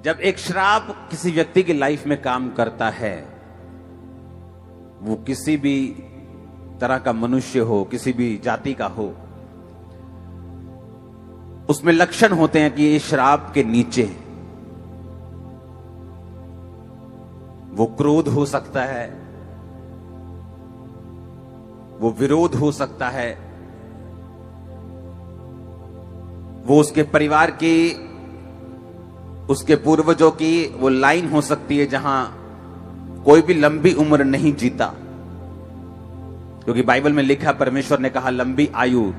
जब एक श्राप किसी व्यक्ति की लाइफ में काम करता है, वो किसी भी तरह का मनुष्य हो, किसी भी जाति का हो, उसमें लक्षण होते हैं कि ये श्राप के नीचे वो क्रोध हो सकता है, वो विरोध हो सकता है, वो उसके परिवार की, उसके पूर्वजों की वो लाइन हो सकती है जहां कोई भी लंबी उम्र नहीं जीता, क्योंकि बाइबल में लिखा, परमेश्वर ने कहा लंबी आयु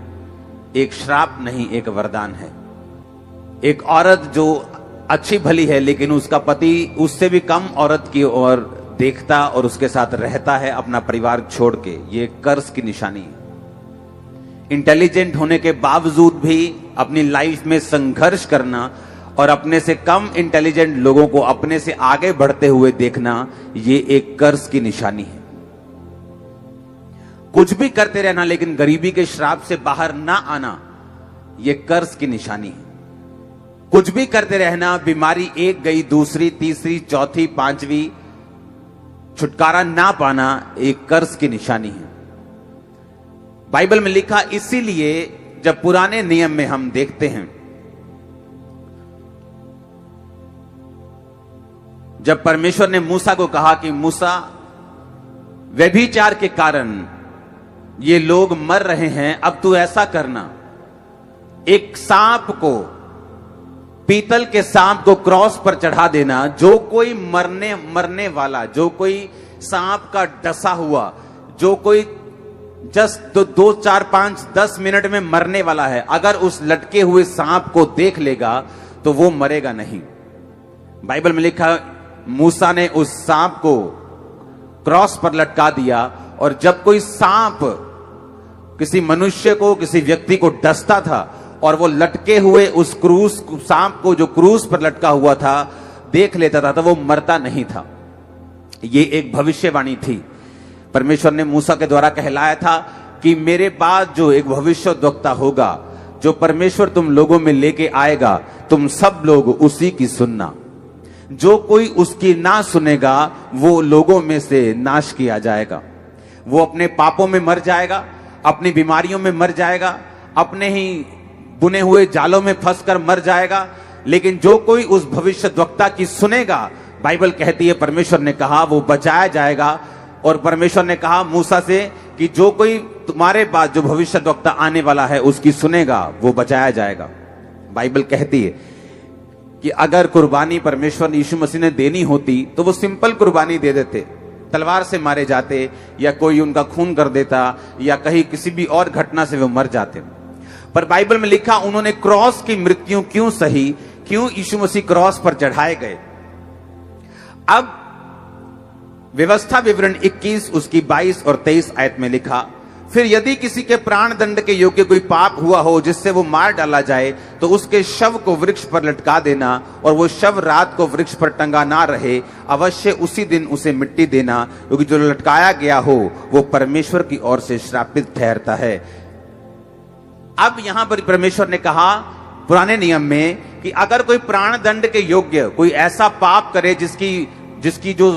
एक श्राप नहीं एक वरदान है। एक औरत जो अच्छी भली है लेकिन उसका पति उससे भी कम औरत की ओर देखता और उसके साथ रहता है अपना परिवार छोड़ के, ये कर्ज की निशानी है। इंटेलिजेंट होने के बावजूद भी अपनी लाइफ में संघर्ष करना और अपने से कम इंटेलिजेंट लोगों को अपने से आगे बढ़ते हुए देखना, ये एक कर्ज की निशानी है। कुछ भी करते रहना लेकिन गरीबी के श्राप से बाहर ना आना, ये कर्ज की निशानी है। कुछ भी करते रहना, बीमारी एक गई, दूसरी, तीसरी, चौथी, पांचवी, छुटकारा ना पाना, एक कर्ज की निशानी है। बाइबल में लिखा, इसीलिए जब पुराने नियम में हम देखते हैं, जब परमेश्वर ने मूसा को कहा कि मूसा, व्यभिचार के कारण ये लोग मर रहे हैं, अब तू ऐसा करना, एक सांप को, पीतल के सांप को क्रॉस पर चढ़ा देना। जो कोई मरने वाला, जो कोई सांप का डसा हुआ, जो कोई जस्ट 2, 4, 5, 10 मिनट में मरने वाला है, अगर उस लटके हुए सांप को देख लेगा तो वो मरेगा नहीं। बाइबल में लिखा, मूसा ने उस सांप को क्रॉस पर लटका दिया, और जब कोई सांप किसी मनुष्य को, किसी व्यक्ति को डसता था और वो लटके हुए उस सांप को जो क्रूस पर लटका हुआ था देख लेता था, तो वो मरता नहीं था। ये एक भविष्यवाणी थी। परमेश्वर ने मूसा के द्वारा कहलाया था कि मेरे बाद जो एक भविष्यद्वक्ता होगा, जो परमेश्वर तुम लोगों में लेके आएगा, तुम सब लोग उसी की सुनना। जो कोई उसकी ना सुनेगा वो लोगों में से नाश किया जाएगा। वो अपने पापों में मर जाएगा, अपनी बीमारियों में मर जाएगा, अपने ही बुने हुए जालों में फंसकर मर जाएगा। लेकिन जो कोई उस भविष्यद्वक्ता की सुनेगा, बाइबल कहती है, परमेश्वर ने कहा वो बचाया जाएगा। और परमेश्वर ने कहा मूसा से कि जो कोई तुम्हारे पास जो भविष्यद्वक्ता आने वाला है उसकी सुनेगा, वो बचाया जाएगा। बाइबल कहती है कि अगर कुर्बानी परमेश्वर यीशु मसीह ने देनी होती तो वो सिंपल कुर्बानी दे देते, तलवार से मारे जाते, या कोई उनका खून कर देता, या कहीं किसी भी और घटना से वो मर जाते। पर बाइबल में लिखा, उन्होंने क्रॉस की मृत्यु क्यों सही, क्यों यीशु मसीह क्रॉस पर चढ़ाए गए। अब व्यवस्था विवरण 21 उसकी 22 और 23 आयत में लिखा, फिर यदि किसी के प्राण दंड के योग्य कोई पाप हुआ हो जिससे वो मार डाला जाए, तो उसके शव को वृक्ष पर लटका देना, और वो शव रात को वृक्ष पर टंगा ना रहे, अवश्य उसी दिन उसे मिट्टी देना, क्योंकि जो लटकाया गया हो वो परमेश्वर की ओर से श्रापित ठहरता है। अब यहां पर परमेश्वर ने कहा पुराने नियम में कि अगर कोई प्राण दंड के योग्य कोई ऐसा पाप करे जिसकी जो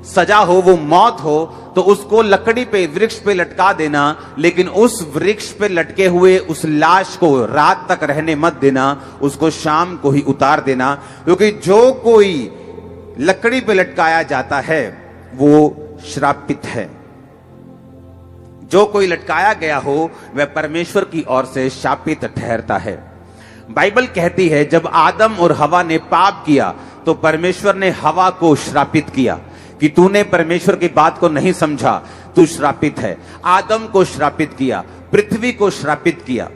सजा हो वो मौत हो, तो उसको लकड़ी पे, वृक्ष पे लटका देना, लेकिन उस वृक्ष पे लटके हुए उस लाश को रात तक रहने मत देना, उसको शाम को ही उतार देना, क्योंकि जो कोई लकड़ी पे लटकाया जाता है वो श्रापित है। जो कोई लटकाया गया हो वह परमेश्वर की ओर से शापित ठहरता है। बाइबल कहती है, जब आदम और हवा ने पाप किया तो परमेश्वर ने हवा को श्रापित किया कि तूने परमेश्वर की बात को नहीं समझा, तू श्रापित है। आदम को श्रापित किया, पृथ्वी को श्रापित किया,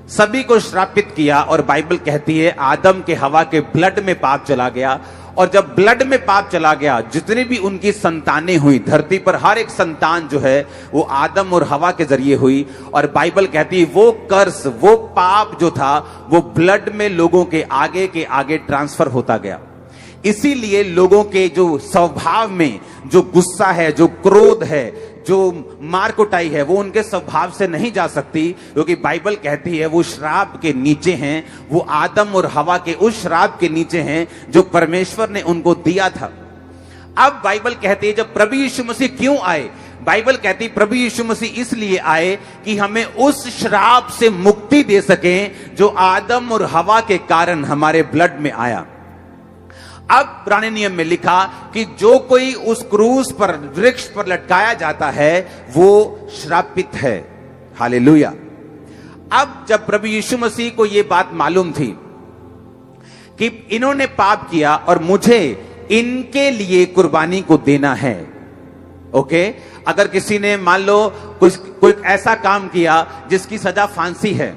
सभी को श्रापित किया। और बाइबल कहती है आदम के, हवा के ब्लड में पाप चला गया, और जब ब्लड में पाप चला गया, जितनी भी उनकी संतानें हुई धरती पर, हर एक संतान जो है वो आदम और हवा के जरिए हुई। और बाइबल कहती है वो कर्स, वो पाप जो था वो ब्लड में लोगों के आगे ट्रांसफर होता गया। इसीलिए लोगों के जो स्वभाव में जो गुस्सा है, जो क्रोध है, जो मार कुटाई है, वो उनके स्वभाव से नहीं जा सकती, क्योंकि बाइबल कहती है वो श्राप के नीचे हैं, वो आदम और हवा के उस श्राप के नीचे हैं जो परमेश्वर ने उनको दिया था। अब बाइबल कहती है जब प्रभु यीशु मसीह क्यों आए, बाइबल कहती प्रभु यीशु मसीह इसलिए आए कि हमें उस श्राप से मुक्ति दे सकें जो आदम और हवा के कारण हमारे ब्लड में आया। अब पुराने नियम में लिखा कि जो कोई उस क्रूस पर, वृक्ष पर लटकाया जाता है वो श्रापित है। हालेलुया। अब जब प्रभु यीशु मसीह को यह बात मालूम थी कि इन्होंने पाप किया और मुझे इनके लिए कुर्बानी को देना है, ओके, अगर किसी ने मान लो कोई ऐसा काम किया जिसकी सजा फांसी है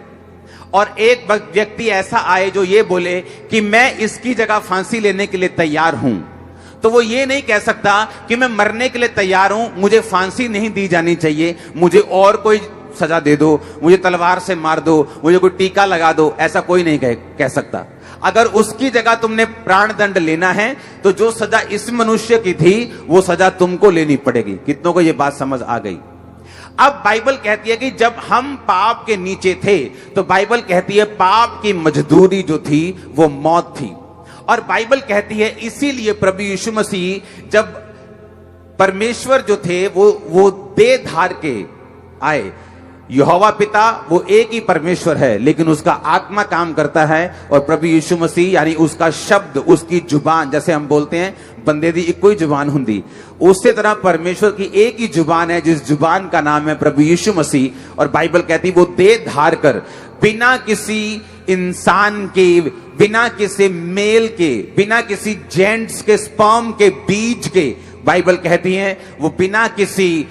और एक व्यक्ति ऐसा आए जो ये बोले कि मैं इसकी जगह फांसी लेने के लिए तैयार हूं, तो वो ये नहीं कह सकता कि मैं मरने के लिए तैयार हूं, मुझे फांसी नहीं दी जानी चाहिए, मुझे और कोई सजा दे दो, मुझे तलवार से मार दो, मुझे कोई टीका लगा दो। ऐसा कोई नहीं कह सकता। अगर उसकी जगह तुमने प्राण दंड लेना है तो जो सजा इस मनुष्य की थी वो सजा तुमको लेनी पड़ेगी। कितनों को ये बात समझ आ गई? अब बाइबल कहती है कि जब हम पाप के नीचे थे तो बाइबल कहती है पाप की मजदूरी जो थी वो मौत थी। और बाइबल कहती है इसीलिए प्रभु यीशु मसीह जब परमेश्वर जो थे वो देह धार के आए। यहोवा पिता वो एक ही परमेश्वर है, लेकिन उसका आत्मा काम करता है और प्रभु यीशु मसीह यानी उसका शब्द, उसकी जुबान, जैसे हम बोलते हैं बंदे दी एक कोई जुबान हुंदी, उसी तरह परमेश्वर की एक ही जुबान है जिस जुबान का नाम है प्रभु यीशु मसीह। और बाइबल कहती वो देह धार कर बिना किसी इंसान के, बिना किसी मेल के, बिना किसी जेंट्स के स्पर्म के बीज के, बाइबल कहती है वो बिना किसी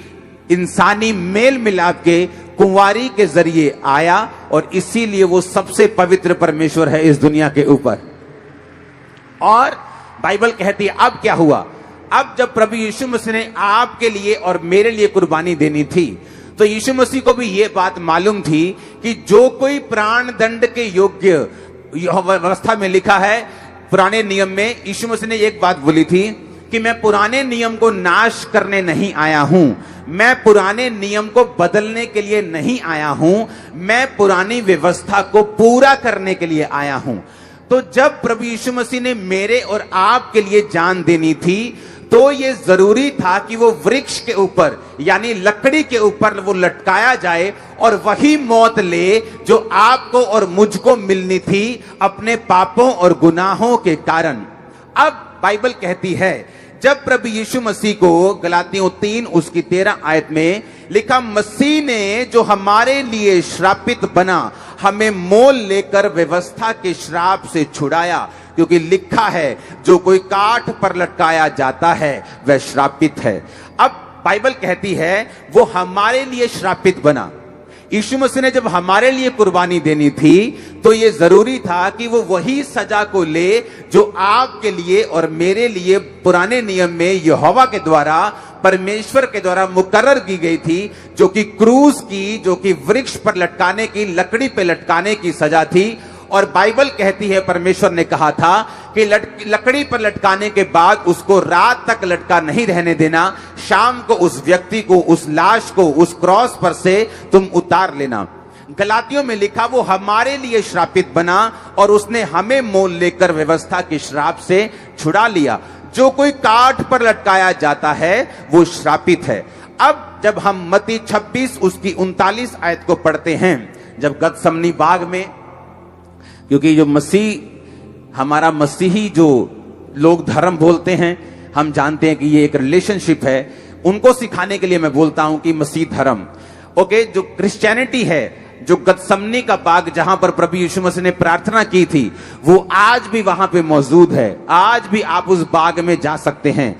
इंसानी मेल मिलाप के कुंवारी के जरिए आया और इसीलिए वो सबसे पवित्र परमेश्वर है इस दुनिया के ऊपर। और बाइबल कहती है अब क्या हुआ, अब जब प्रभु यीशु मसीह ने आपके लिए और मेरे लिए कुर्बानी देनी थी तो यीशु मसीह को भी यह बात मालूम थी कि जो कोई प्राण दंड के योग्य, व्यवस्था में लिखा है पुराने नियम में, यीशु मसीह ने एक बात बोली थी कि मैं पुराने नियम को नाश करने नहीं आया हूं, मैं पुराने नियम को बदलने के लिए नहीं आया हूं, मैं पुरानी व्यवस्था को पूरा करने के लिए आया हूं। तो जब प्रभु यीशु मसीह ने मेरे और आपके लिए जान देनी थी तो यह जरूरी था कि वो वृक्ष के ऊपर यानी लकड़ी के ऊपर वो लटकाया जाए और वही मौत ले जो आपको और मुझको मिलनी थी अपने पापों और गुनाहों के कारण। अब बाइबल कहती है जब प्रभु यीशु मसीह को गलातियों 3 उसकी 13 आयत में लिखा, मसीह ने जो हमारे लिए श्रापित बना हमें मोल लेकर व्यवस्था के श्राप से छुड़ाया, क्योंकि लिखा है जो कोई काठ पर लटकाया जाता है वह श्रापित है। अब बाइबल कहती है वो हमारे लिए श्रापित बना। यीशु मसीह ने जब हमारे लिए कुर्बानी देनी थी तो यह जरूरी था कि वो वही सजा को ले जो आपके लिए और मेरे लिए पुराने नियम में यहोवा के द्वारा, परमेश्वर के द्वारा मुकर्रर की गई थी, जो कि क्रूस की, जो कि वृक्ष पर लटकाने की, लकड़ी पे लटकाने की सजा थी। और बाइबल कहती है परमेश्वर ने कहा था कि लकड़ी पर लटकाने के बाद उसको रात तक लटका नहीं रहने देना, शाम को उस व्यक्ति को, उस लाश को उस क्रॉस पर से तुम उतार लेना। गलातियों में लिखा वो हमारे लिए श्रापित बना और उसने हमें मोल लेकर व्यवस्था के श्राप से छुड़ा लिया। जो कोई काठ पर लटकाया जाता है वो श्रापित है। अब जब हम मत्ती 26 उसकी 39 आयत को पढ़ते हैं, जब गतसमनी बाग में, क्योंकि जो मसीह, हमारा मसीही जो लोग धर्म बोलते हैं, हम जानते हैं कि ये एक रिलेशनशिप है, उनको सिखाने के लिए मैं बोलता हूं कि मसीह धर्म, ओके, जो क्रिश्चियनिटी है, जो गतसमनी का बाग जहां पर प्रभु यीशु मसीह ने प्रार्थना की थी वो आज भी वहां पे मौजूद है। आज भी आप उस बाग में जा सकते हैं।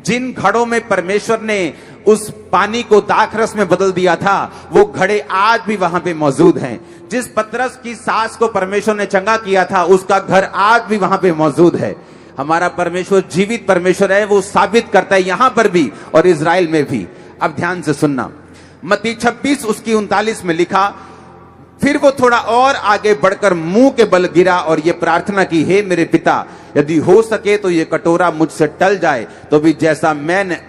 जिन घड़ों में परमेश्वर ने उस पानी को दाखरस में बदल दिया था वो घड़े आज भी वहां पे मौजूद हैं। जिस पतरस की सास को परमेश्वर ने चंगा किया था उसका घर आज भी वहां पे मौजूद है। हमारा परमेश्वर जीवित परमेश्वर है, वो साबित करता है यहां पर भी और इजराइल में भी। अब ध्यान से सुनना, मत्ती 26 उसकी 39 में लिखा, फिर वो थोड़ा और आगे बढ़कर मुंह के बल गिरा और ये प्रार्थना की, हे मेरे पिता, यदि हो सके तो ये कटोरा मुझसे टल जाए, तो भी जैसा मैं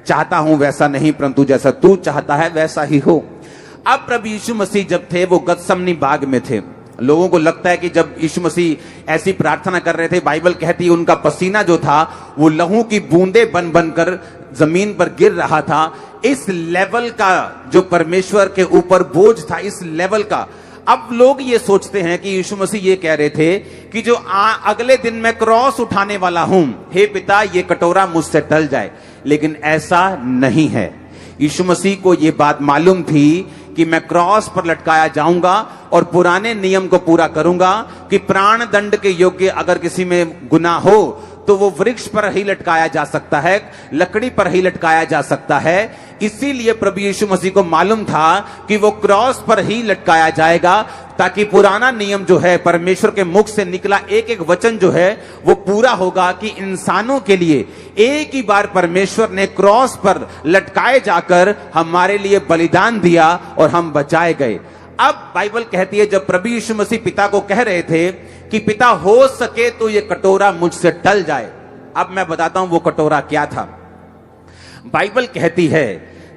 चाहता हूं वैसा नहीं, परंतु जैसा तू चाहता है वैसा ही हो। अब प्रभु यीशु मसीह जब थे वो गतसमनी बाग में थे। लोगों को लगता है कि जब यीशु मसीह ऐसी प्रार्थना कर रहे थे, बाइबल कहती है उनका पसीना जो था वो लहू की बूंदे बन बनकर जमीन पर गिर रहा था। इस लेवल का जो परमेश्वर के ऊपर बोझ था, इस लेवल का। अब लोग ये सोचते हैं कि यीशु मसीह ये कह रहे थे कि जो अगले दिन मैं क्रॉस उठाने वाला हूं, हे पिता ये कटोरा मुझसे टल जाए, लेकिन ऐसा नहीं है। यीशु मसीह को ये बात मालूम थी कि मैं क्रॉस पर लटकाया जाऊंगा और पुराने नियम को पूरा करूंगा कि प्राण दंड के योग्य अगर किसी में गुनाह हो तो वो वृक्ष पर ही लटकाया जा सकता है, लकड़ी पर ही लटकाया जा सकता है। इसीलिए प्रभु यीशु मसीह को मालूम था कि वो क्रॉस पर ही लटकाया जाएगा, ताकि पुराना नियम जो है, परमेश्वर के मुख से निकला एक एक वचन जो है वो पूरा होगा कि इंसानों के लिए एक ही बार परमेश्वर ने क्रॉस पर लटकाए जाकर हमारे लिए बलिदान दिया और हम बचाए गए। अब बाइबल कहती है जब प्रभु यीशु मसीह पिता को कह रहे थे कि पिता हो सके तो ये कटोरा मुझसे टल जाए, अब मैं बताता हूं वो कटोरा क्या था। बाइबल कहती है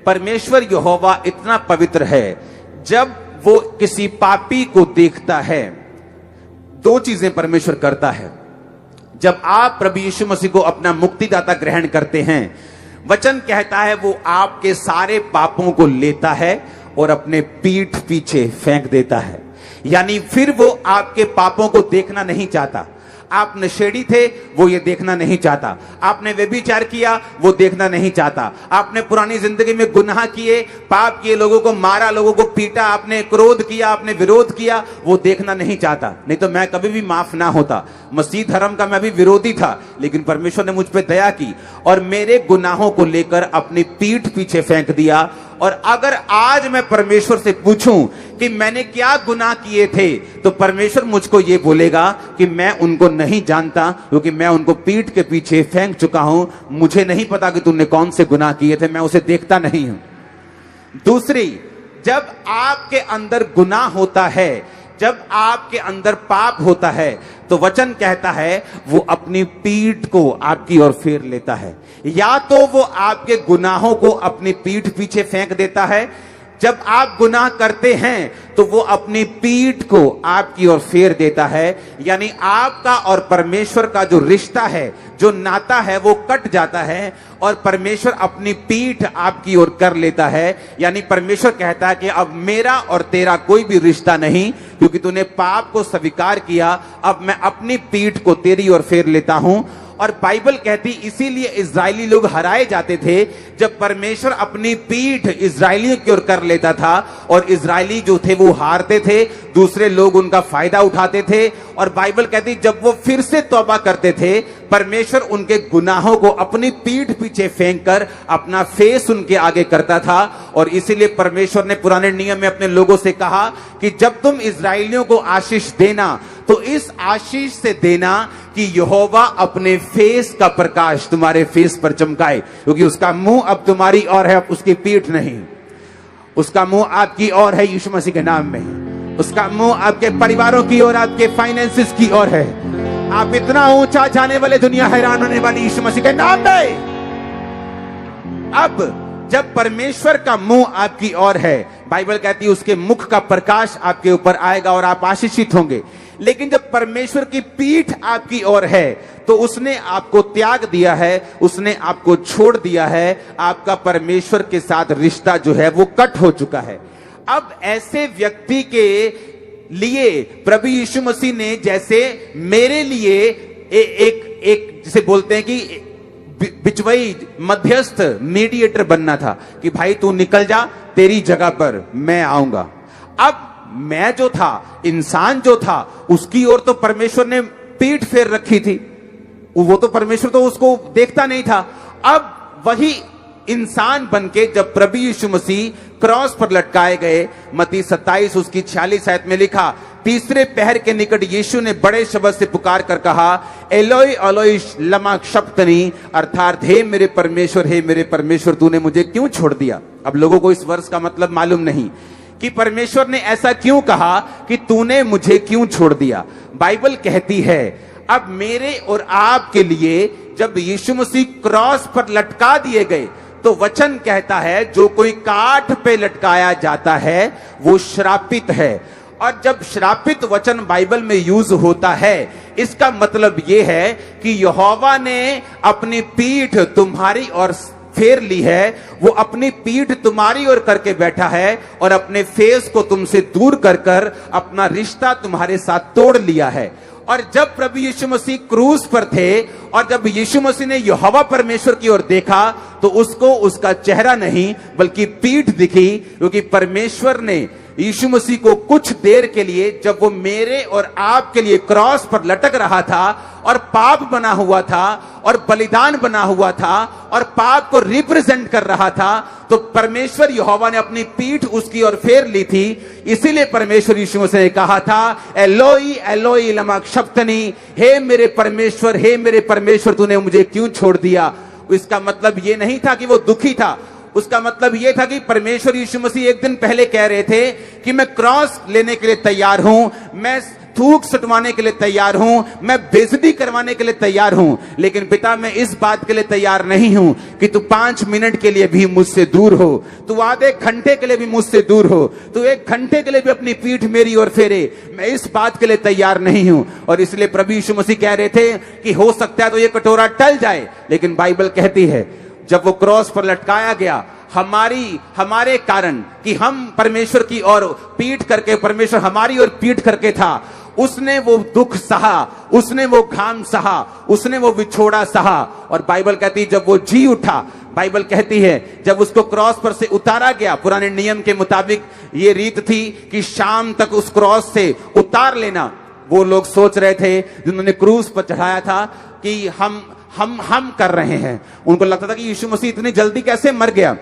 परमेश्वर यहोवा इतना पवित्र है, जब वो किसी पापी को देखता है, दो चीजें परमेश्वर करता है। जब आप प्रभु यीशु मसीह को अपना मुक्तिदाता ग्रहण करते हैं, वचन कहता है वो आपके सारे पापों को लेता है और अपने पीठ पीछे फेंक देता है। यानी फिर वो आपके पापों को देखना नहीं चाहता। आप नशेड़ी थे, वो ये देखना नहीं चाहता। आपने व्यभिचार किया, वो देखना नहीं चाहता। आपने पुरानी जिंदगी में गुनाह किए, पाप किए, लोगों को मारा, लोगों को पीटा, आपने क्रोध किया, आपने विरोध किया, वो देखना नहीं चाहता। नहीं तो मैं कभी भी माफ ना होता। मसीह धर्म का मैं भी विरोधी था, लेकिन परमेश्वर ने मुझ पे दया की और मेरे गुनाहों को लेकर अपनी पीठ पीछे फेंक दिया। और अगर आज मैं परमेश्वर से पूछूं कि मैंने क्या गुनाह किए थे, तो परमेश्वर मुझको ये बोलेगा कि मैं उनको नहीं जानता, क्योंकि मैं उनको पीठ के पीछे फेंक चुका हूं। मुझे नहीं पता कि तूने कौन से गुनाह किए थे, मैं उसे देखता नहीं हूं। दूसरी, जब आपके अंदर गुनाह होता है, जब आपके अंदर पाप होता है, तो वचन कहता है वो अपनी पीठ को आपकी ओर फेर लेता है। या तो वो आपके गुनाहों को अपनी पीठ पीछे फेंक देता है, जब आप गुनाह करते हैं तो वो अपनी पीठ को आपकी ओर फेर देता है। यानी आपका और परमेश्वर का जो रिश्ता है, जो नाता है, वो कट जाता है और परमेश्वर अपनी पीठ आपकी ओर कर लेता है। यानी परमेश्वर कहता है कि अब मेरा और तेरा कोई भी रिश्ता नहीं, क्योंकि तूने पाप को स्वीकार किया, अब मैं अपनी पीठ को तेरी ओर फेर लेता हूं। और बाइबल कहती इसीलिए इजरायली लोग हराए जाते थे, जब परमेश्वर अपनी पीठ इजरायलियों की ओर कर लेता था और इजरायली जो थे वो हारते थे, दूसरे लोग उनका फायदा उठाते थे। और बाइबल कहती जब वो फिर से तौबा करते थे, परमेश्वर उनके गुनाहों को अपनी पीठ पीछे फेंक कर अपना फेस उनके आगे करता था। और इसीलिए परमेश्वर ने पुराने नियम में अपने लोगों से कहा कि जब तुम इजरायलियों को आशीष देना, तो इस आशीष से देना कि यहोवा अपने फेस का प्रकाश तुम्हारे फेस पर चमकाए, क्योंकि उसका मुंह अब तुम्हारी ओर है, अब उसकी पीठ नहीं। उसका मुंह आपकी ओर है यीशु मसीह के नाम में। उसका मुंह आपके परिवारों की ओर, आपके फाइनेंसेस की ओर है। आप इतना ऊंचा जाने वाले, दुनिया हैरान होने वाली यीशु मसीह के नाम में। अब जब परमेश्वर का मुंह आपकी ओर है, बाइबल कहती है उसके मुख का प्रकाश आपके ऊपर आएगा और आप आशीषित होंगे। लेकिन जब परमेश्वर की पीठ आपकी ओर है, तो उसने आपको त्याग दिया है, उसने आपको छोड़ दिया है। आपका परमेश्वर के साथ रिश्ता जो है वो कट हो चुका है। अब ऐसे व्यक्ति के लिए प्रभु यीशु मसीह ने, जैसे मेरे लिए एक जिसे बोलते हैं कि बिचवई, मध्यस्थ, मीडिएटर बनना था कि भाई तू निकल जा, तेरी जगह पर मैं आऊंगा। अब मैं जो था, इंसान जो था, उसकी ओर तो परमेश्वर ने पीठ फेर रखी थी, वो तो परमेश्वर तो उसको देखता नहीं था। अब वही इंसान बनके जब प्रभु यीशु मसीह क्रॉस पर लटकाए गए, मत्ती 27 उसकी 46 आयत में लिखा, तीसरे पहर के निकट यीशु ने बड़े शब्द से पुकार कर कहा, एलोई एलोई लमा शब्तनी, अर्थात हे मेरे परमेश्वर तूने मुझे क्यों छोड़ दिया। अब लोगों को इस वर्ष का मतलब मालूम नहीं। कि परमेश्वर ने ऐसा क्यों कहा कि तूने मुझे क्यों छोड़ दिया। बाइबल कहती है अब मेरे और आपके लिए जब यीशु मसीह क्रॉस पर लटका दिए गए तो वचन कहता है जो कोई काठ पे लटकाया जाता है वो श्रापित है। और जब श्रापित वचन बाइबल में यूज होता है इसका मतलब यह है कि यहोवा ने अपनी पीठ तुम्हारी ओर फेर ली है, वो अपनी पीठ तुम्हारी ओर करके बैठा है और अपने फेस को तुमसे दूर कर कर अपना रिश्ता तुम्हारे साथ तोड़ लिया है। और जब प्रभु यीशु मसीह क्रूस पर थे और जब यीशु मसीह ने यहोवा परमेश्वर की ओर देखा तो उसको उसका चेहरा नहीं बल्कि पीठ दिखी, क्योंकि परमेश्वर ने यीशु मसीह को कुछ देर के लिए जब वो मेरे और आपके लिए क्रॉस पर लटक रहा था और पाप बना हुआ था और बलिदान बना हुआ था और पाप को रिप्रेजेंट कर रहा था, तो परमेश्वर यहोवा ने अपनी पीठ उसकी ओर फेर ली थी। इसीलिए परमेश्वर यीशु मसीह ने कहा था एलोई एलोई लमा शब्तनी, हे मेरे परमेश्वर तूने मुझे क्यों छोड़ दिया। इसका मतलब ये नहीं था कि वो दुखी था, उसका मतलब यह था कि परमेश्वर यीशु मसीह एक दिन पहले कह रहे थे कि मैं क्रॉस लेने के लिए तैयार हूं, मैं थूक सटवाने के लिए तैयार हूं, मैं बेइज्जती करवाने के लिए तैयार हूं, लेकिन पिता मैं इस बात के लिए तैयार नहीं हूं कि तू 5 मिनट के लिए भी मुझसे दूर हो, तू आधे घंटे के लिए भी मुझसे दूर हो, तू 1 घंटे के लिए भी अपनी पीठ मेरी ओर फेरे, मैं इस बात के लिए तैयार नहीं हूं। और इसलिए प्रभु यीशु मसीह कह रहे थे कि हो सकता है तो ये कटोरा टल जाए, लेकिन बाइबल कहती है जब वो क्रॉस पर लटकाया गया हमारे कारण कि हम परमेश्वर की ओर पीठ करके, परमेश्वर हमारी ओर पीठ करके था, उसने वो दुख सहा, उसने वो घाम सहा, उसने वो विछोड़ा सहा। और बाइबल कहती है जब वो जी उठा, बाइबल कहती है जब उसको क्रॉस पर से उतारा गया, पुराने नियम के मुताबिक ये रीत थी कि शाम तक उस क्रॉस से उतार लेना। वो लोग सोच रहे थे जिन्होंने क्रूस पर चढ़ाया था कि हम कर रहे हैं, उनको लगता था कि यीशु मसीह इतनी जल्दी कैसे मर गया।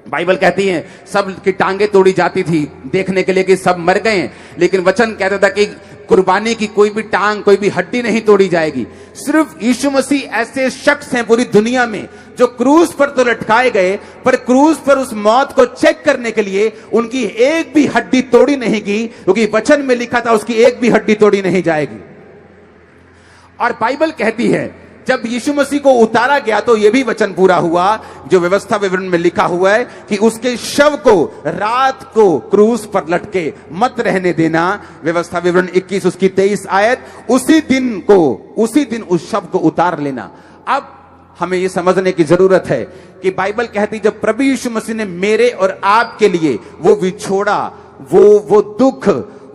बाइबल कहती है सब की टांगे तोड़ी जाती थी देखने के लिए कि सब मर गए, लेकिन वचन कहता था कि कुर्बानी की कोई भी टांग, कोई भी हड्डी नहीं तोड़ी जाएगी। सिर्फ यीशु मसीह ऐसे शख्स हैं पूरी दुनिया में जो क्रूस पर तो लटकाए गए, पर क्रूस पर उस मौत को चेक करने के लिए उनकी एक भी हड्डी तोड़ी नहीं गई, क्योंकि वचन में लिखा था उसकी एक भी हड्डी तोड़ी नहीं जाएगी। और बाइबल कहती है जब यीशु मसीह को उतारा गया तो यह भी वचन पूरा हुआ जो व्यवस्था विवरण में लिखा हुआ है कि उसके शव को रात को क्रूस पर लटके मत रहने देना। व्यवस्था विवरण 21 उसकी 23 आयत, उसी दिन उस शव को उतार लेना। अब हमें यह समझने की जरूरत है कि बाइबल कहती जब प्रभु यीशु मसीह ने मेरे और आपके लिए वो विछोड़ा, वो दुख,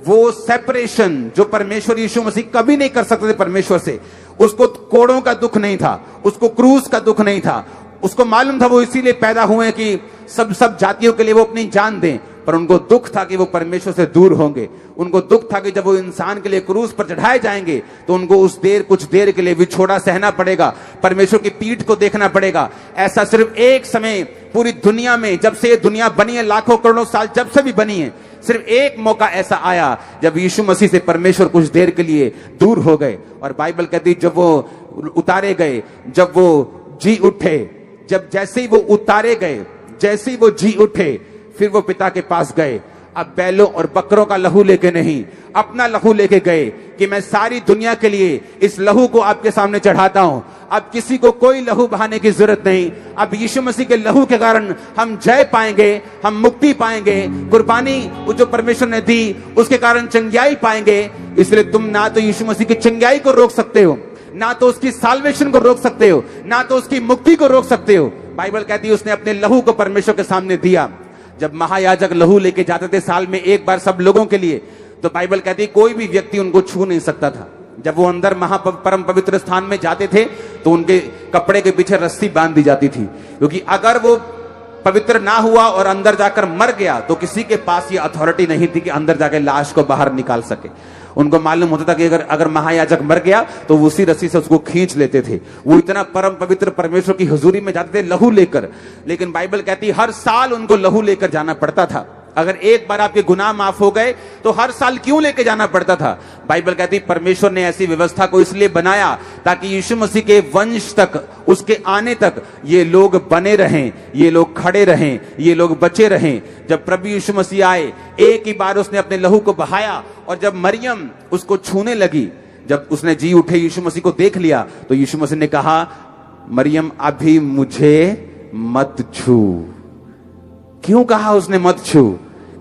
वो सेपरेशन जो परमेश्वर यीशु मसीह कभी नहीं कर सकते थे परमेश्वर से, उसको कोड़ों का दुख नहीं था, उसको क्रूस का दुख नहीं था, उसको मालूम था वो इसीलिए पैदा हुए कि सब जातियों के लिए वो अपनी जान दें, पर उनको दुख था कि वो परमेश्वर से दूर होंगे। उनको दुख था कि जब वो इंसान के लिए क्रूस पर चढ़ाए जाएंगे तो उनको कुछ देर के लिए विछोड़ा सहना पड़ेगा, परमेश्वर की पीठ को देखना पड़ेगा। ऐसा सिर्फ एक समय पूरी दुनिया में, जब से ये दुनिया बनी है, लाखों करोड़ों साल जब से भी बनी है, सिर्फ एक मौका ऐसा आया जब यीशु मसीह से परमेश्वर कुछ देर के लिए दूर हो गए। और बाइबल कहती जब वो उतारे गए, जब वो जी उठे, जैसे ही वो उतारे गए, जैसे ही वो जी उठे, फिर वो पिता के पास गए। अब बैलों और बकरों का लहू लेके नहीं, अपना लहू लेके गए कि मैं सारी दुनिया के लिए इस लहू को आपके सामने चढ़ाता हूं। अब किसी को कोई लहू बहाने की जरूरत नहीं। अब यीशु मसीह के लहू के कारण हम जय पाएंगे, हम मुक्ति पाएंगे, कुर्बानी जो परमेश्वर ने दी उसके कारण चंगाई पाएंगे। इसलिए तुम ना तो यीशु मसीह की चंगाई को रोक सकते हो, ना तो उसकी साल्वेशन को रोक सकते हो, ना तो उसकी मुक्ति को रोक सकते हो। बाइबल कहती है उसने अपने लहू को परमेश्वर के सामने दिया। जब महायाजक लहू लेके जाते थे साल में एक बार सब लोगों के लिए, तो बाइबल कहती है कोई भी व्यक्ति उनको छू नहीं सकता था। जब वो अंदर परम पवित्र स्थान में जाते थे तो उनके कपड़े के पीछे रस्सी बांध दी जाती थी, क्योंकि अगर वो पवित्र ना हुआ और अंदर जाकर मर गया तो किसी के पास ये अथॉरिटी नहीं थी कि अंदर जाकर लाश को बाहर निकाल सके। उनको मालूम होता था कि अगर महायाजक मर गया तो वो उसी रस्सी से उसको खींच लेते थे। वो इतना परम पवित्र परमेश्वर की हुजूरी में जाते थे लहू लेकर। लेकिन बाइबल कहती है हर साल उनको लहू लेकर जाना पड़ता था। अगर एक बार आपके गुनाह माफ हो गए तो हर साल क्यों लेके जाना पड़ता था? बाइबल कहती है परमेश्वर ने ऐसी व्यवस्था को इसलिए बनाया ताकि यीशु मसीह के वंश तक, उसके आने तक ये लोग बने रहें, ये लोग खड़े रहें, ये लोग बचे रहें। जब प्रभु यीशु मसीह आए, एक ही बार उसने अपने लहू को बहाया, और जब मरियम उसको छूने लगी, जब उसने जी उठे यीशु मसीह को देख लिया, तो यीशु मसीह ने कहा, मरियम अभी मुझे मत छू। क्यों कहा उसने मत छू?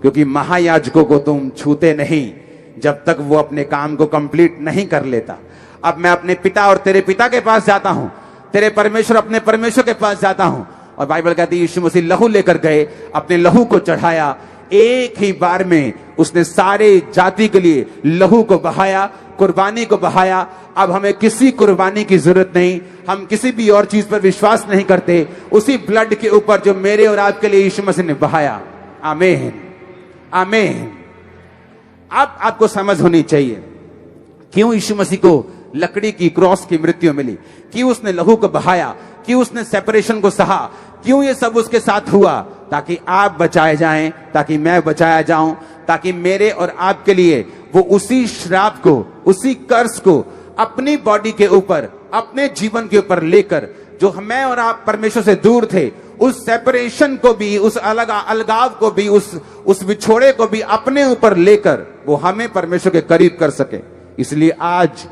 क्योंकि महायाजकों को तुम छूते नहीं जब तक वो अपने काम को कंप्लीट नहीं कर लेता। अब मैं अपने पिता और तेरे पिता के पास जाता हूं, तेरे परमेश्वर अपने परमेश्वर के पास जाता हूं। और बाइबल कहती है यीशु मसीह लहू लेकर गए, अपने लहू को चढ़ाया, एक ही बार में उसने सारे जाति के लिए लहू को बहाया, कुर्बानी को बहाया। अब हमें किसी कुर्बानी की जरूरत नहीं, हम किसी भी और चीज पर विश्वास नहीं करते, उसी ब्लड के ऊपर जो मेरे और आपके लिए यीशु मसीह ने बहाया। आमीन, आमीन। अब आपको समझ होनी चाहिए क्यों यीशु मसीह को लकड़ी की क्रॉस की मृत्यु मिली, क्यों उसने लहू को बहाया, क्यों उसने सेपरेशन को सहा, क्यों ये सब उसके साथ हुआ? ताकि आप बचाए जाएं, ताकि मैं बचाया जाऊं, ताकि मेरे और आपके लिए वो उसी श्राप को, उसी कर्ज को अपनी बॉडी के ऊपर, अपने जीवन के ऊपर लेकर, जो मैं और आप परमेश्वर से दूर थे, उस सेपरेशन को भी, उस अलगाव को भी, उस विछोड़े को भी अपने ऊपर लेकर वो हमें परमेश्वर के करीब कर सके। इसलिए आज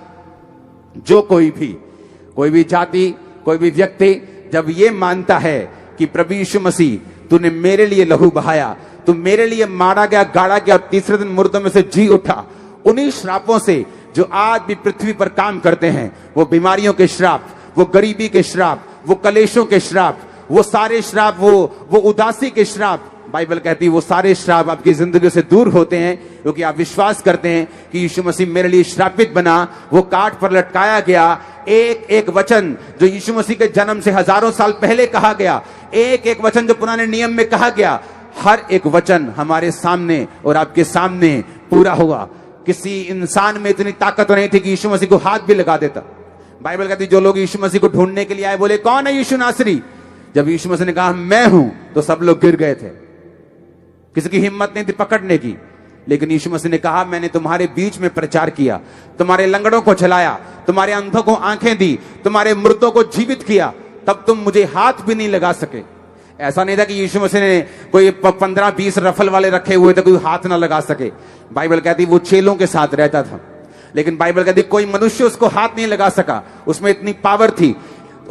जो कोई भी जाति, कोई भी व्यक्ति जब ये मानता है कि प्रभु यीशु मसीह तूने मेरे लिए लहू बहाया, तू मेरे लिए मारा गया, गाड़ा गया और तीसरे दिन मुर्दों में से जी उठा, उन्हीं श्रापों से जो आज भी पृथ्वी पर काम करते हैं, वो बीमारियों के श्राप, वो गरीबी के श्राप, वो कलेशों के श्राप, वो सारे श्राप, वो उदासी के श्राप, बाइबल कहती है वो सारे श्राप आपकी जिंदगी से दूर होते हैं, क्योंकि आप विश्वास करते हैं कि यीशु मसीह मेरे लिए श्रापित बना, वो काट पर लटकाया गया। एक एक वचन जो यीशु मसीह के जन्म से हजारों साल पहले कहा गया, एक एक वचन जो पुराने नियम में कहा गया, हर एक वचन हमारे सामने और आपके सामने पूरा हुआ। किसी इंसान में इतनी ताकत नहीं थी कि यीशु मसीह को हाथ भी लगा देता। बाइबल कहती जो लोग यीशु मसीह को ढूंढने के लिए आए, बोले कौन है यीशु नासरी? जब यीशु मसीह ने कहा मैं हूं, तो सब लोग गिर गए थे, किसी की हिम्मत नहीं थी पकड़ने की। लेकिन यीशु मसीह ने कहा मैंने तुम्हारे बीच में प्रचार किया, तुम्हारे लंगड़ों को चलाया, तुम्हारे अंधों को आंखें दी, तुम्हारे मृतों को जीवित किया, तब तुम मुझे हाथ भी नहीं लगा सके। ऐसा नहीं था कि यीशु मसीह ने कोई 15-20 रफल वाले रखे हुए थे, कोई हाथ ना लगा सके। बाइबल कहती वो चेलों के साथ रहता था, लेकिन बाइबल कहती कोई मनुष्य उसको हाथ नहीं लगा सका, उसमें इतनी पावर थी।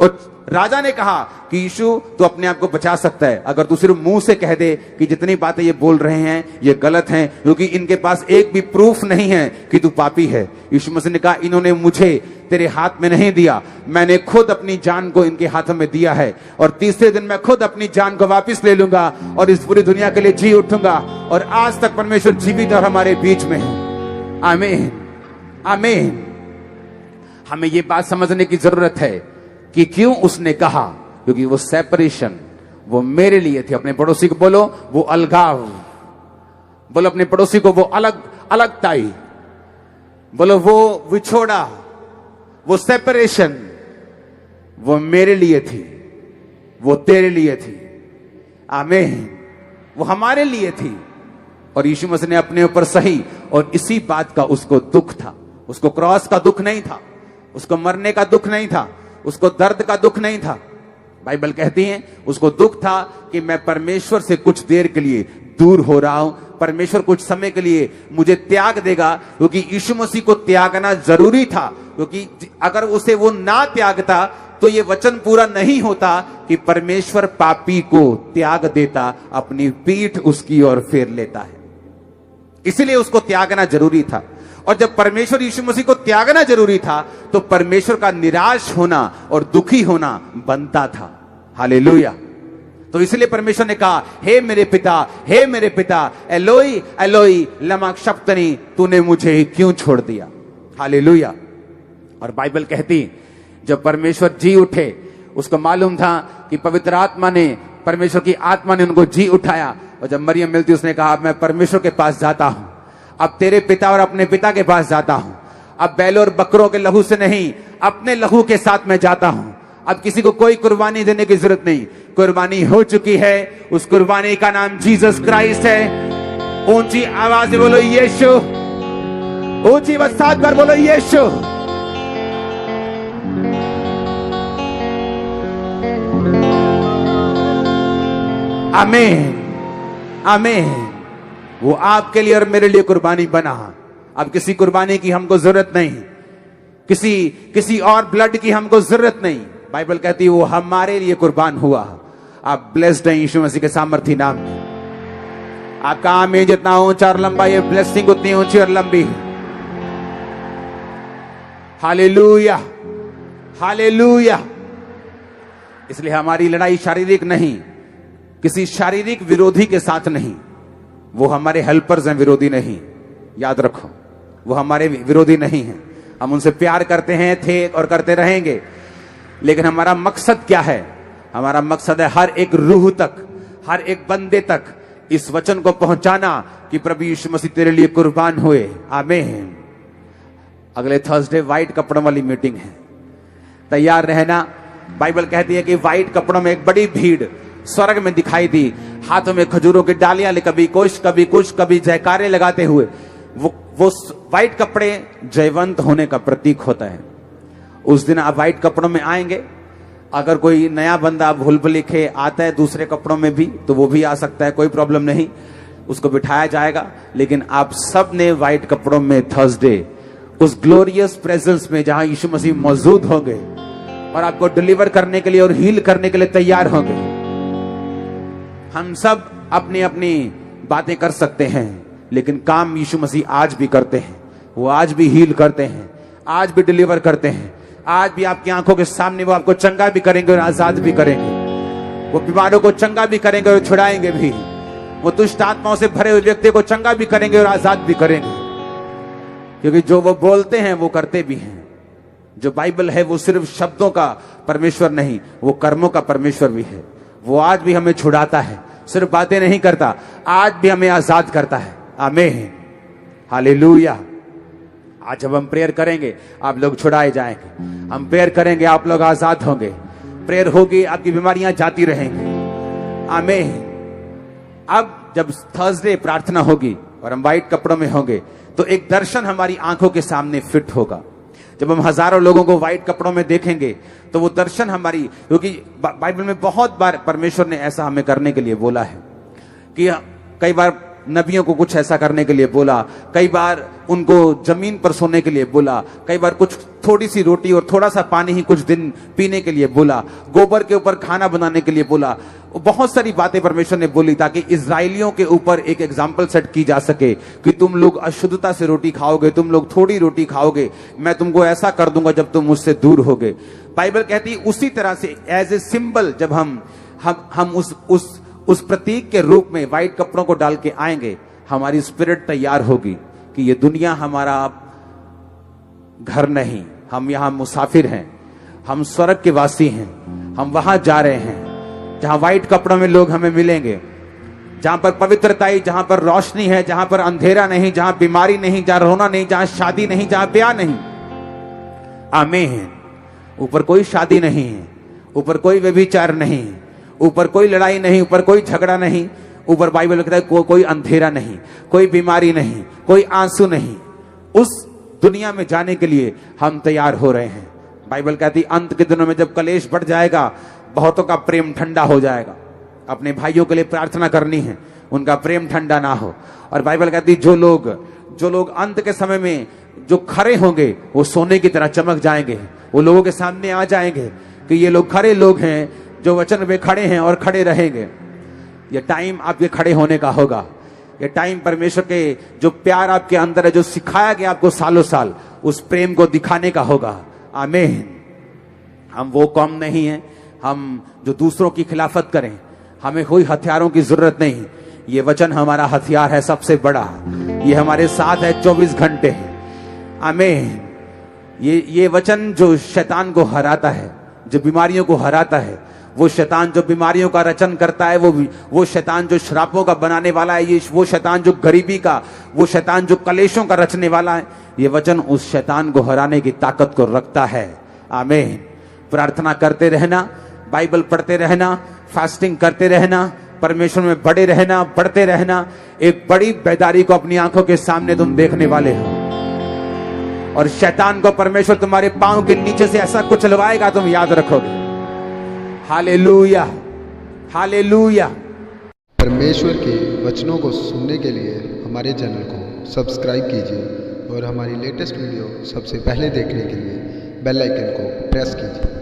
और राजा ने कहा कि यीशु तू अपने आप को बचा सकता है अगर तू सिर्फ मुंह से कह दे कि जितनी बातें ये बोल रहे हैं ये गलत हैं, क्योंकि इनके पास एक भी प्रूफ नहीं है कि तू पापी है। यीशु मसीह ने कहा इन्होंने मुझे तेरे हाथ में नहीं दिया, मैंने खुद अपनी जान को इनके हाथों में दिया है, और तीसरे दिन मैं खुद अपनी जान को वापस ले लूंगा और इस पूरी दुनिया के लिए जी उठूंगा। और आज तक परमेश्वर जीवित और हमारे बीच में है। आमीन, आमीन। हमें ये बात समझने की जरूरत है कि क्यों उसने कहा, क्योंकि वो सेपरेशन वो मेरे लिए थी। अपने पड़ोसी को बोलो वो अलगाव, बोलो अपने पड़ोसी को वो अलगताई, बोलो वो विछोड़ा, वो सेपरेशन वो मेरे लिए थी, वो तेरे लिए थी। आमीन, वो हमारे लिए थी। और यीशु मसीह ने अपने ऊपर सही, और इसी बात का उसको दुख था। उसको क्रॉस का दुख नहीं था, उसको मरने का दुख नहीं था, उसको दर्द का दुख नहीं था। बाइबल कहती है उसको दुख था कि मैं परमेश्वर से कुछ देर के लिए दूर हो रहा हूं, परमेश्वर कुछ समय के लिए मुझे त्याग देगा, क्योंकि यीशु मसीह को त्यागना जरूरी था। क्योंकि अगर उसे वो ना त्यागता तो ये वचन पूरा नहीं होता कि परमेश्वर पापी को त्याग देता, अपनी पीठ उसकी ओर फेर लेता है। इसलिए उसको त्यागना जरूरी था। और जब परमेश्वर यीशु मसीह को त्यागना जरूरी था तो परमेश्वर का निराश होना और दुखी होना बनता था। हालेलुया। तो इसलिए परमेश्वर ने कहा हे मेरे पिता, एलोई एलोई लमा शब्तनी, तूने मुझे क्यों छोड़ दिया। हालेलुया। और बाइबल कहती जब परमेश्वर जी उठे, उसको मालूम था कि पवित्र आत्मा ने, परमेश्वर की आत्मा ने उनको जी उठाया। और जब मरियम मिलती उसने कहा मैं परमेश्वर के पास जाता हूं, अब तेरे पिता और अपने पिता के पास जाता हूं, अब बैलों और बकरों के लहू से नहीं, अपने लहू के साथ मैं जाता हूं। अब किसी को कोई कुर्बानी देने की जरूरत नहीं, कुर्बानी हो चुकी है। उस कुर्बानी का नाम जीसस क्राइस्ट है। ऊंची आवाज से बोलो यीशु, ऊंची आवाज सात बार बोलो यीशु। आमीन, आमीन। वो आपके लिए और मेरे लिए कुर्बानी बना। अब किसी कुर्बानी की हमको जरूरत नहीं, किसी और ब्लड की हमको जरूरत नहीं। बाइबल कहती है वो हमारे लिए कुर्बान हुआ। आप ब्लेस्ड हैं यीशु मसीह के सामर्थी नाम में। आपका आमीन जितना ऊंचा और लंबा, ये ब्लेसिंग उतनी ऊंची और लंबी है। Hallelujah, hallelujah. इसलिए हमारी लड़ाई शारीरिक नहीं, किसी शारीरिक विरोधी के साथ नहीं। वो हमारे हेल्पर्स हैं, विरोधी नहीं। याद रखो, वो हमारे विरोधी नहीं हैं। हम उनसे प्यार करते हैं, थे और करते रहेंगे। लेकिन हमारा मकसद क्या है? हमारा मकसद है हर एक रूह तक, हर एक बंदे तक इस वचन को पहुंचाना कि प्रभु यीशु मसीह तेरे लिए कुर्बान हुए। आमीन। अगले थर्सडे व्हाइट कपड़ों वाली मीटिंग है, तैयार रहना। बाइबल कहती है कि व्हाइट कपड़ों में एक बड़ी भीड़ स्वर्ग में दिखाई दी, हाथों में खजूरों की डालियां, कभी कुछ कभी कुछ, कभी जयकारे लगाते हुए। वो व्हाइट कपड़े जयवंत होने का प्रतीक होता है। उस दिन आप व्हाइट कपड़ों में आएंगे। अगर कोई नया बंदा भूल भुलैखे आता है दूसरे कपड़ों में भी, तो वो भी आ सकता है, कोई प्रॉब्लम नहीं, उसको बिठाया जाएगा। लेकिन आप सब ने व्हाइट कपड़ों में थर्सडे उस ग्लोरियस प्रेजेंस में जहां यीशु मसीह मौजूद होंगे और आपको डिलीवर करने के लिए और हील करने के लिए तैयार होंगे। हम सब अपनी अपनी बातें कर सकते हैं, लेकिन काम यीशु मसीह आज भी करते हैं। वो आज भी हील करते हैं, आज भी डिलीवर करते हैं। आज भी आपकी आंखों के सामने वो आपको चंगा भी करेंगे और आजाद भी करेंगे। वो बीमारों को चंगा भी करेंगे और छुड़ाएंगे भी। वो दुष्ट आत्माओं से भरे हुए व्यक्ति को चंगा भी करेंगे और आजाद भी करेंगे। क्योंकि जो वो बोलते हैं वो करते भी हैं। जो बाइबल है वो सिर्फ शब्दों का परमेश्वर नहीं, वो कर्मों का परमेश्वर भी है। वो आज भी हमें छुड़ाता है, सिर्फ बातें नहीं करता, आज भी हमें आजाद करता है। आमीन, हालेलुया। आज जब हम प्रेयर करेंगे आप लोग छुड़ाए जाएंगे, हम प्रेयर करेंगे आप लोग आजाद होंगे, प्रेयर होगी आपकी बीमारियां जाती रहेंगी। आमीन। अब जब थर्सडे प्रार्थना होगी और हम व्हाइट कपड़ों में होंगे तो एक दर्शन हमारी आंखों के सामने फिट होगा। जब हम हजारों लोगों को व्हाइट कपड़ों में देखेंगे तो वो दर्शन हमारी, क्योंकि बाइबल में बहुत बार परमेश्वर ने ऐसा हमें करने के लिए बोला है कि कई बार नबियों को कुछ ऐसा करने के लिए बोला, कई बार उनको जमीन पर सोने के लिए बोला, कई बार कुछ थोड़ी सी रोटी और थोड़ा सा पानी ही कुछ दिन पीने के लिए बोला, गोबर के ऊपर खाना बनाने के लिए बोला। बहुत सारी बातें परमेश्वर ने बोली ताकि इजराइलियों के ऊपर एक एग्जाम्पल सेट की जा सके कि तुम लोग अशुद्धता से रोटी खाओगे, तुम लोग थोड़ी रोटी खाओगे, मैं तुमको ऐसा कर दूंगा जब तुम मुझसे दूर होगे। बाइबल कहती है उसी तरह से एज ए सिंबल जब हम उस प्रतीक के रूप में व्हाइट कपड़ों को डाल के आएंगे, हमारी स्पिरिट तैयार होगी कि ये दुनिया हमारा घर नहीं, हम यहां मुसाफिर हैं, हम स्वर्ग के वासी हैं, हम वहां जा रहे हैं जहां व्हाइट कपड़ों में लोग हमें मिलेंगे, जहां पर पवित्रता ही, जहां पर रोशनी है, जहां पर अंधेरा नहीं, जहां बीमारी नहीं, जहां रोना नहीं, जहां शादी नहीं, जहां ब्याह नहीं। आमीन। ऊपर कोई शादी नहीं है, ऊपर कोई व्यभिचार नहीं, ऊपर कोई लड़ाई नहीं, ऊपर कोई झगड़ा नहीं, ऊपर बाइबल लिखता है कोई अंधेरा नहीं, कोई बीमारी नहीं, कोई आंसू नहीं। उस दुनिया में जाने के लिए हम तैयार हो रहे हैं। बाइबल कहती अंत के दिनों में जब कलेश बढ़ जाएगा, बहुतों का प्रेम ठंडा हो जाएगा। अपने भाइयों के लिए प्रार्थना करनी है, उनका प्रेम ठंडा ना हो। और बाइबल कहती जो लोग अंत के समय में जो खरे होंगे वो सोने की तरह चमक जाएंगे, वो लोगों के सामने आ जाएंगे कि ये लोग खरे लोग हैं जो वचन पे खड़े हैं और खड़े रहेंगे। ये टाइम आपके खड़े होने का होगा। ये टाइम परमेश्वर के जो प्यार आपके अंदर है, जो सिखाया गया आपको सालों साल, उस प्रेम को दिखाने का होगा। आमीन। हम वो कौम नहीं है हम जो दूसरों की खिलाफत करें। हमें कोई हथियारों की जरूरत नहीं। ये वचन हमारा हथियार है सबसे बड़ा। ये हमारे साथ है 24 घंटे। आमीन। ये वचन जो शैतान को हराता है, जो बीमारियों को हराता है, वो शैतान जो बीमारियों का रचन करता है, वो शैतान जो श्रापों का बनाने वाला है, ये वो शैतान जो गरीबी का, वो शैतान जो कलेशों का रचने वाला है, ये वचन उस शैतान को हराने की ताकत को रखता है। आमीन। प्रार्थना करते रहना, बाइबल पढ़ते रहना, फास्टिंग करते रहना, परमेश्वर में बड़े रहना, बढ़ते रहना। एक बड़ी बेदारी को अपनी आंखों के सामने तुम देखने वाले हो, और शैतान को परमेश्वर तुम्हारे पांव के नीचे से ऐसा कुचलवाएगा, तुम याद रखोगे। Hallelujah, hallelujah. परमेश्वर के वचनों को सुनने के लिए हमारे चैनल को सब्सक्राइब कीजिए और हमारी लेटेस्ट वीडियो सबसे पहले देखने के लिए बेल आइकन को प्रेस कीजिए।